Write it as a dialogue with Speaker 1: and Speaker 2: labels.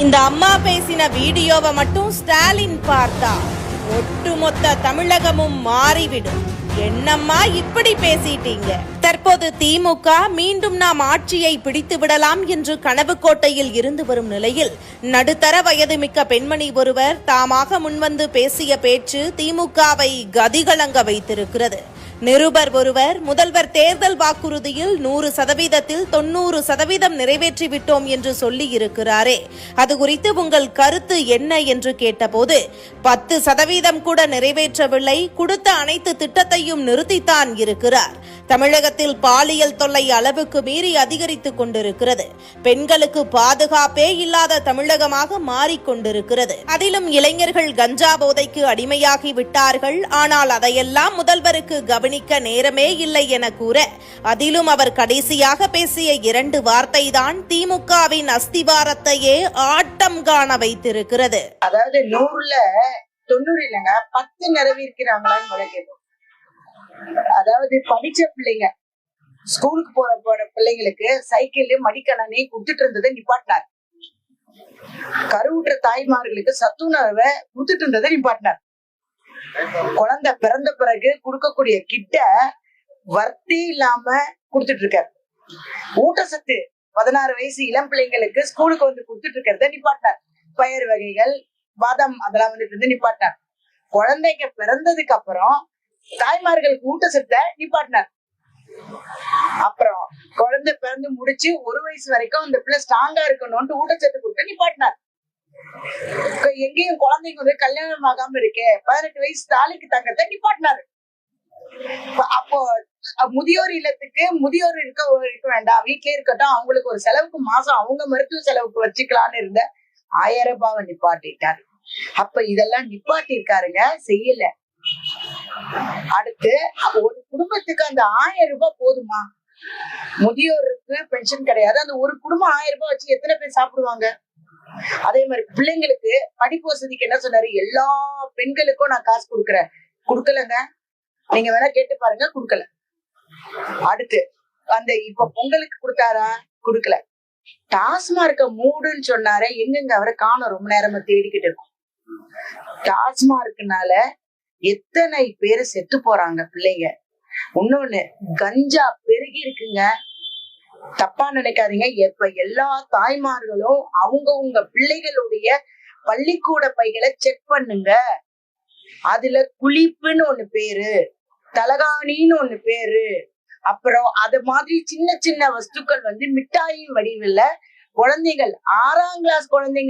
Speaker 1: இந்த அம்மா பேசின வீடியோவை மட்டும் ஸ்டாலின் பார்த்தா ஒட்டுமொத்த தமிழகமும் மாறிவிடும். என்னம்மா இப்படி பேசிட்டீங்க? தற்போது திமுக மீண்டும் நாம் ஆட்சியை பிடித்து விடலாம் என்று கனவு கோட்டையில் இருந்து வரும் நிலையில் நடுத்தர வயது மிக்க பெண்மணி ஒருவர் தாமாக முன்வந்து பேசிய பேச்சு திமுகவை கதிகலங்க வைத்திருக்கிறது. நிருபர் ஒருவர் முதல்வர் தேர்தல் வாக்குறுதியில் 100%த்தில் 90% நிறைவேற்றிவிட்டோம் என்று சொல்லி இருக்கிறாரே, அது குறித்து உங்கள் கருத்து என்ன என்று கேட்டபோது 10% கூட நிறைவேற்றவில்லை, கொடுத்த அனைத்து திட்டத்தையும் நிறுத்தித்தான் இருக்கிறார். தமிழகத்தில் பாலியல் தொல்லை அளவுக்கு மீறி அதிகரித்துக் கொண்டிருக்கிறது. பெண்களுக்கு பாதுகாப்பே இல்லாத தமிழகமாக மாறிக்கொண்டிருக்கிறது. அதிலும் இளைஞர்கள் கஞ்சா போதைக்கு அடிமையாகி விட்டார்கள். ஆனால் அதையெல்லாம் முதல்வருக்கு கவனிக்க நேரமே இல்லை என கூற, அதிலும் அவர் கடைசியாக பேசிய 2 வார்த்தை தான் திமுகவின் அஸ்திவாரத்தையே ஆட்டம் காண வைத்திருக்கிறது.
Speaker 2: அதாவது 100ல 90 இல்லைங்க, 10 நிறைவேற்கிறாங்களான்னு கேட்கும். அதாவது படிச்ச பிள்ளைங்க, ஸ்கூலுக்கு போற பிள்ளைங்களுக்கு சைக்கிள் மடிக்கணனை கொடுத்துட்டு இருந்ததை நிப்பாட்டினார். கருவுற்ற தாய்மார்களுக்கு சத்துணவை கொடுத்துட்டு இருந்ததை நிப்பாட்டினார். குழந்தை பிறந்த பிறகு கொடுக்கக்கூடிய கிட்ட வர்த்தி இல்லாம கொடுத்துட்டு இருக்காரு. ஊட்டச்சத்து 16 வயசு இளம் பிள்ளைங்களுக்கு ஸ்கூலுக்கு வந்து கொடுத்துட்டு இருக்கிறத நிப்பாட்டினார். பயிர் வகைகள், பாதாம் அதெல்லாம் வந்துட்டு நிப்பாட்டினார். குழந்தைங்க பிறந்ததுக்கு அப்புறம் தாய்மார்களுக்கு ஊட்டச்சத்தை நிப்பாட்டினார். அப்புறம் குழந்தை பிறந்து முடிச்சு 1 வயசு வரைக்கும் அந்த பிள்ளை ஸ்ட்ராங்கா இருக்கணும்னு ஊட்டச்சத்து கொடுத்து நிப்பாட்டினார். எங்கேயும் குழந்தைங்க வந்து கல்யாணம் ஆகாம இருக்கே, 18 வயசு தாலிக்கு தங்கத்தை நிப்பாட்டினாரு. அப்போ முதியோர் இல்லத்துக்கு முதியோர் இருக்க வேண்டாம், வீட்லயே இருக்கட்டும், அவங்களுக்கு ஒரு செலவுக்கு மாசம் அவங்க மருத்துவ செலவுக்கு வச்சுக்கலான்னு இருந்த 1000 ரூபாவை நிப்பாட்டிட்டாரு. அப்ப இதெல்லாம் நிப்பாட்டி இருக்காருங்க, செய்யல. அடுத்து ஒரு குடும்பத்துக்கு அந்த 1000 ரூபாய் போதுமா? முதியோருக்கு பென்ஷன் கிடையாது, அந்த ஒரு குடும்பம் 1000 ரூபாய் வச்சு எத்தனை பேர் சாப்பிடுவாங்க? அதே மாதிரி பிள்ளைங்களுக்கு படிப்பு வசதிக்கு என்ன சொன்னாரு? எல்லா பெண்களுக்கும் நான் காசு கொடுக்குறேன். கொடுக்கலங்க, நீங்க வேணா கேட்டு பாருங்க, கொடுக்கல. அடுத்து அந்த இப்ப பொங்கலுக்கு கொடுத்தாரா? கொடுக்கல. டாஸ்மார்க்க மூடுன்னு சொன்னாரு, எங்கெங்க அவரை காணோம், ரொம்ப நேரமா தேடிக்கிட்டு இருக்கும். டாஸ்மார்க்னால எத்தனை பேரு செத்து போறாங்க பிள்ளைங்க. இன்னொன்னு, கஞ்சா பெருகி இருக்குங்க, தப்பா நினைக்காதீங்க. எப்ப எல்லா தாய்மார்களும் அவங்கவுங்க பிள்ளைகளுடைய பள்ளிக்கூட பைகளை செக் பண்ணுங்க. அதுல குளிப்புன்னு ஒண்ணு பேரு, தலகாணின்னு ஒண்ணு பேரு, அப்புறம் அது மாதிரி சின்ன சின்ன வஸ்துக்கள் வந்து மிட்டாயின் வடிவில் குழந்தைகள் 6ஆம் கிளாஸ் குழந்தைங்க